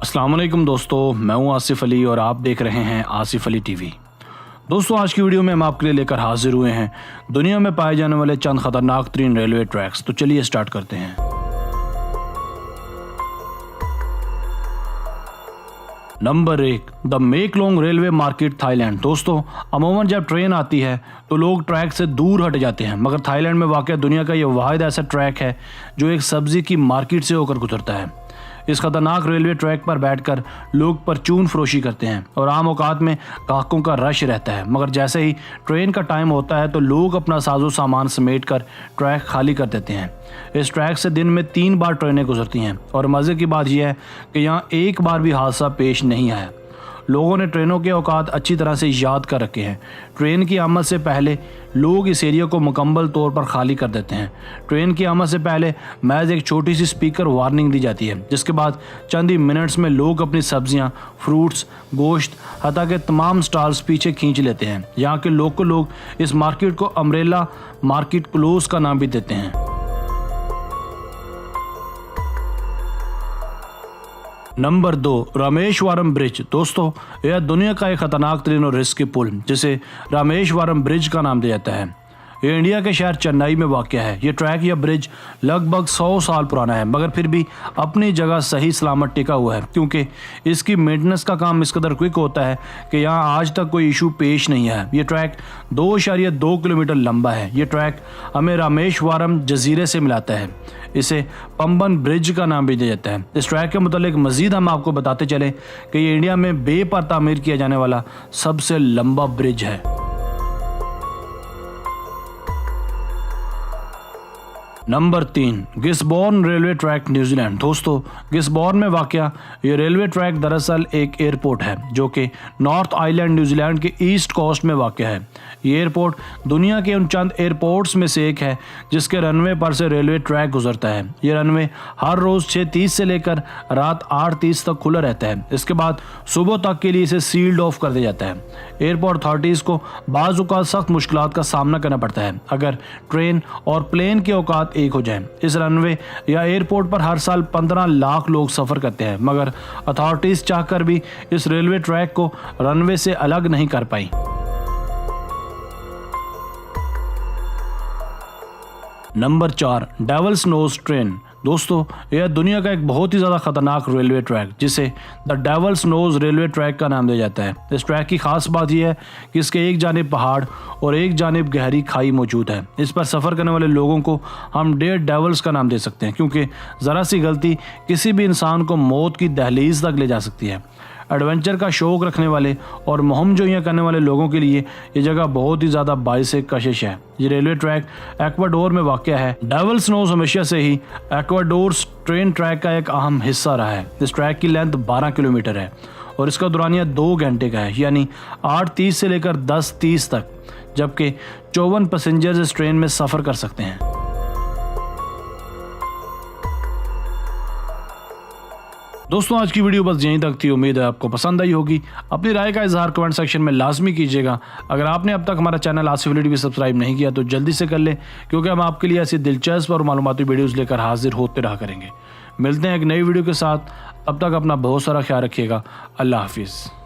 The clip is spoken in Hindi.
अस्सलाम वालेकुम दोस्तों, मैं हूं आसिफ अली और आप देख रहे हैं आसिफ अली टीवी। दोस्तों, आज की वीडियो में हम आपके लिए लेकर हाजिर हुए हैं दुनिया में पाए जाने वाले चंद खतरनाक तरीन रेलवे ट्रैक्स। तो चलिए स्टार्ट करते हैं। Number 1, the मेकलोंग railway market, Thailand. दोस्तों, अमूमन जब ट्रेन आती है तो लोग ट्रैक से दूर हट जाते हैं, मगर थाईलैंड में वाक़ दुनिया का यह वाहिद ऐसा ट्रैक है जो एक सब्जी की मार्केट से होकर गुजरता है। इस खतरनाक रेलवे ट्रैक पर बैठकर लोग परचून फरोशी करते हैं और आम औकात में ग्राहकों का रश रहता है, मगर जैसे ही ट्रेन का टाइम होता है तो लोग अपना साजो सामान समेट कर ट्रैक खाली कर देते हैं। इस ट्रैक से दिन में 3 बार ट्रेनें गुजरती हैं और मज़े की बात यह है कि यहाँ एक बार भी हादसा पेश नहीं आया। लोगों ने ट्रेनों के औकात अच्छी तरह से याद कर रखे हैं। ट्रेन की आमद से पहले लोग इस एरिया को मुकम्मल तौर पर खाली कर देते हैं। ट्रेन की आमद से पहले महज एक छोटी सी स्पीकर वार्निंग दी जाती है, जिसके बाद चंद ही मिनट्स में लोग अपनी सब्जियां, फ्रूट्स, गोश्त, हत्ता के तमाम स्टॉल्स पीछे खींच लेते हैं। यहाँ के लोकल लोग इस मार्केट को अम्ब्रेला मार्केट क्लोज का नाम भी देते हैं। Number 2, Rameswaram bridge. दोस्तों, यह दुनिया का एक खतरनाक तरीन और रिस्की पुल जिसे रामेश्वरम ब्रिज का नाम दिया जाता है। ये इंडिया के शहर चेन्नई में वाक़ है। ये ट्रैक या ब्रिज लगभग 100 साल पुराना है, मगर फिर भी अपनी जगह सही सलामत टिका हुआ है, क्योंकि इसकी मेंटेनेंस का काम इस कदर क्विक होता है कि यहाँ आज तक कोई इशू पेश नहीं है। ये ट्रैक 2.2 किलोमीटर लंबा है। ये ट्रैक हमें रामेश्वरम जजीरे से मिलाता है। इसे पंबन ब्रिज का नाम भी दिया जाता है। इस ट्रैक के मुतालिक मजीद हम आपको बताते चले कि ये इंडिया में बे पर तामीर किया जाने वाला सबसे लंबा ब्रिज है। Number 3, Gisborne railway track, New Zealand. दोस्तों, गिसबॉर्न में वाक़या ये रेलवे ट्रैक दरअसल एक एयरपोर्ट है जो कि नॉर्थ आइलैंड न्यूजीलैंड के ईस्ट कोस्ट में वाक़या है। ये एयरपोर्ट दुनिया के उन चंद एयरपोर्ट्स में से एक है जिसके रनवे पर से रेलवे ट्रैक गुजरता है। ये रनवे हर रोज़ 6:30 से लेकर रात 8:30 तक खुला रहता है। इसके बाद सुबह तक के लिए इसे सील्ड ऑफ कर दिया जाता है। एयरपोर्ट अथॉरिटीज़ को बाज़ औक़ात सख्त मुश्किलात का सामना करना पड़ता है अगर ट्रेन और प्लेन के औकात एक हो जाए। इस रनवे या एयरपोर्ट पर हर साल 15 लाख लोग सफ़र करते हैं, मगर अथॉरिटीज़ चाहकर भी इस रेलवे ट्रैक को रनवे से अलग नहीं कर पाई। Number 4, Devil's nose train. दोस्तों, यह दुनिया का एक बहुत ही ज़्यादा खतरनाक रेलवे ट्रैक जिसे the Devil's nose railway track का नाम दिया जाता है। इस ट्रैक की खास बात यह है कि इसके एक जानिब पहाड़ और एक जानिब गहरी खाई मौजूद है। इस पर सफ़र करने वाले लोगों को हम डेयर डेविल्स का नाम दे सकते हैं, क्योंकि ज़रा सी गलती किसी भी इंसान को मौत की दहलीज तक ले जा सकती है। एडवेंचर का शौक़ रखने वाले और मुहिम जोइयाँ करने वाले लोगों के लिए ये जगह बहुत ही ज़्यादा बाइसे कशिश है। ये रेलवे ट्रैक एक्वाडोर में वाक़या है। डेविल्स नोज हमेशा से ही एक्वाडोर ट्रेन ट्रैक का एक अहम हिस्सा रहा है। इस ट्रैक की लेंथ 12 किलोमीटर है और इसका दुरानिया 2 घंटे का है, यानी 8:30 से लेकर 10:30 तक, जबकि 54 पैसेंजर्स इस ट्रेन में सफ़र कर सकते हैं। दोस्तों, आज की वीडियो बस यहीं तक थी। उम्मीद है आपको पसंद आई होगी। अपनी राय का इजहार कमेंट सेक्शन में लाजमी कीजिएगा। अगर आपने अब तक हमारा channel Asif Ali TV subscribe नहीं किया तो जल्दी से कर लें, क्योंकि हम आपके लिए ऐसी दिलचस्प और मालूमाती वीडियोज़ लेकर हाजिर होते रहा करेंगे। मिलते हैं एक नई वीडियो के साथ। अब तक अपना बहुत सारा ख्याल रखिएगा। अल्लाह हाफिज़।